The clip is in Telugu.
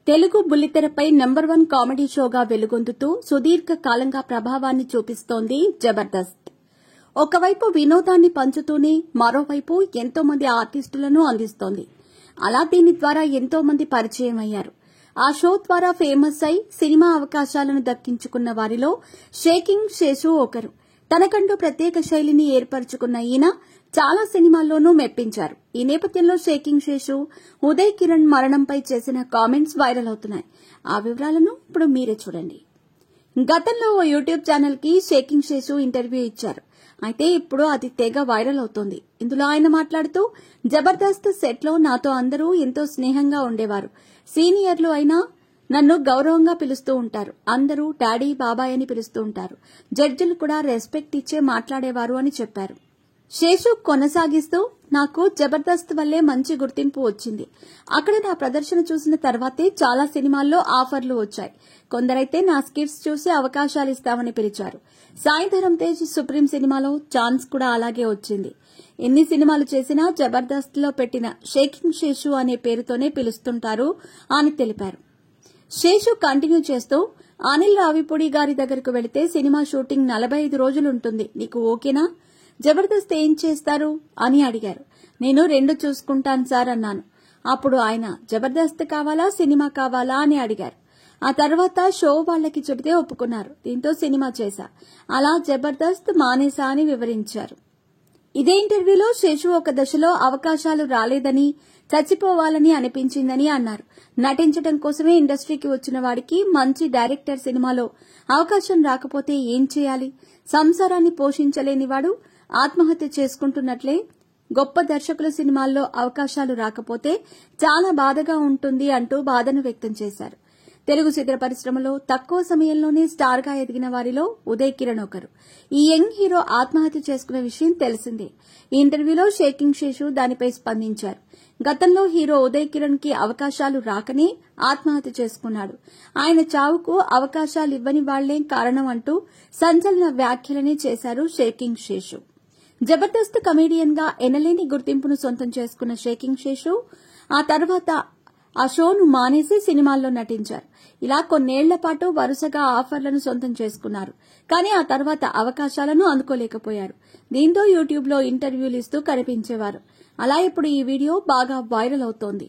తెలుగు బుల్లితెరపై నంబర్ 1 కామెడీ షోగా వెలుగొందుతూ సుదీర్ఘ కాలంగా ప్రభావాన్ని చూపిస్తోంది జబర్దస్త్. ఒకవైపు వినోదాన్ని పంచుతూనే మరోవైపు ఎంతో మంది ఆర్టిస్టులను అందిస్తోంది. అలా దీని ద్వారా ఎంతో మంది పరిచయం అయ్యారు. ఆ షో ద్వారా ఫేమస్ అయి సినిమా అవకాశాలను దక్కించుకున్న వారిలో షేకింగ్ శేషు ఒకరు. తనకంటూ ప్రత్యేక శైలిని ఏర్పరచుకున్న ఈయన చాలా సినిమాల్లోనూ మెప్పించారు. ఈ నేపథ్యంలో షేకింగ్ శేషు ఉదయ్ కిరణ్ మరణంపై చేసిన కామెంట్స్ వైరల్ అవుతున్నాయి. ఆ వివరాలను ఇప్పుడు మీరే చూడండి. గతంలో ఓ యూట్యూబ్ ఛానల్ కి షేకింగ్ శేషు ఇంటర్వ్యూ ఇచ్చారు. అయితే ఇప్పుడు అది తెగ వైరల్ అవుతోంది. ఇందులో ఆయన మాట్లాడుతూ, జబర్దస్త్ సెట్ లో నాతో అందరూ ఎంతో స్నేహంగా ఉండేవారు. సీనియర్లు అయినా నన్ను గౌరవంగా పిలుస్తూ ఉంటారు. అందరూ డాడీ, బాబాయ్ అని పిలుస్తూ ఉంటారు. జడ్జిలు కూడా రెస్పెక్ట్ ఇచ్చే మాట్లాడేవారు అని చెప్పారు. శేషు కొనసాగిస్తూ, నాకు జబర్దస్త్ వల్లే మంచి గుర్తింపు వచ్చింది. అక్కడ నా ప్రదర్శన చూసిన తర్వాతే చాలా సినిమాల్లో ఆఫర్లు వచ్చాయి. కొందరైతే నా స్కిట్స్ చూసి అవకాశాలు ఇస్తామని పిలిచారు. సాయి ధరమ్ తేజ్ సుప్రీం సినిమాలో ఛాన్స్ కూడా అలాగే వచ్చింది. ఎన్ని సినిమాలు చేసినా జబర్దస్త్ లో పెట్టిన షేకింగ్ శేషు అనే పేరుతోనే పిలుస్తుంటారు అని తెలిపారు. శేషు కంటిన్యూ చేస్తూ, అనిల్ రావిపూడి గారి దగ్గరకు వెళితే సినిమా షూటింగ్ 45 రోజులుంటుంది. నీకు ఓకేనా? జబర్దస్త్ ఏం చేస్తారు అని అడిగారు. నేను 2 చూసుకుంటాను సార్ అన్నాను. అప్పుడు ఆయన జబర్దస్త్ కావాలా, సినిమా కావాలా అని అడిగారు. ఆ తర్వాత షో వాళ్లకి చెబితే ఒప్పుకున్నారు. దీంతో సినిమా చేశా. అలా జబర్దస్త్ మానేసా అని వివరించారు. ఇదే ఇంటర్వ్యూలో శేషు ఒక దశలో అవకాశాలు రాలేదని, చచ్చిపోవాలని అనిపించిందని అన్నారు. నటించడం కోసమే ఇండస్ట్రీకి వచ్చిన వాడికి మంచి డైరెక్టర్ సినిమాలో అవకాశం రాకపోతే ఏం చేయాలి? సంసారాన్ని పోషించలేని వాడు ఆత్మహత్య చేసుకుంటున్నట్లే గొప్ప దర్శకుల సినిమాల్లో అవకాశాలు రాకపోతే చాలా బాధగా ఉంటుంది అంటూ బాధను వ్యక్తం చేశారు. తెలుగు చిత్ర పరిశ్రమలో తక్కువ సమయంలోనే స్టార్ గా ఎదిగిన వారిలో ఉదయ్ కిరణ్ ఒకరు. ఈ యంగ్ హీరో ఆత్మహత్య చేసుకున్న విషయం తెలిసిందే. ఈ ఇంటర్వ్యూలో షేకింగ్ శేషు దానిపై స్పందించారు. గతంలో హీరో ఉదయ్ కిరణ్ కి అవకాశాలు రాకనే ఆత్మహత్య చేసుకున్నాడు. ఆయన చావుకు అవకాశాలు ఇవ్వని వాళ్లే కారణం అంటూ సంచలన వ్యాఖ్యలనే చేశారు షేకింగ్ శేషు. జబర్దస్త్ కమేడియన్ గా ఎనలేని గుర్తింపును సొంతం చేసుకున్న షేకింగ్ శేషు ఆ తర్వాత ఆ షోను మానేసి సినిమాల్లో నటించారు. ఇలా కొన్నేళ్ల పాటు వరుసగా ఆఫర్లను సొంతం చేసుకున్నారు. కానీ ఆ తర్వాత అవకాశాలను అందుకోలేకపోయారు. దీంతో యూట్యూబ్లో ఇంటర్వ్యూలు ఇస్తూ కనిపించేవారు. అలా ఇప్పుడు ఈ వీడియో బాగా వైరల్ అవుతోంది.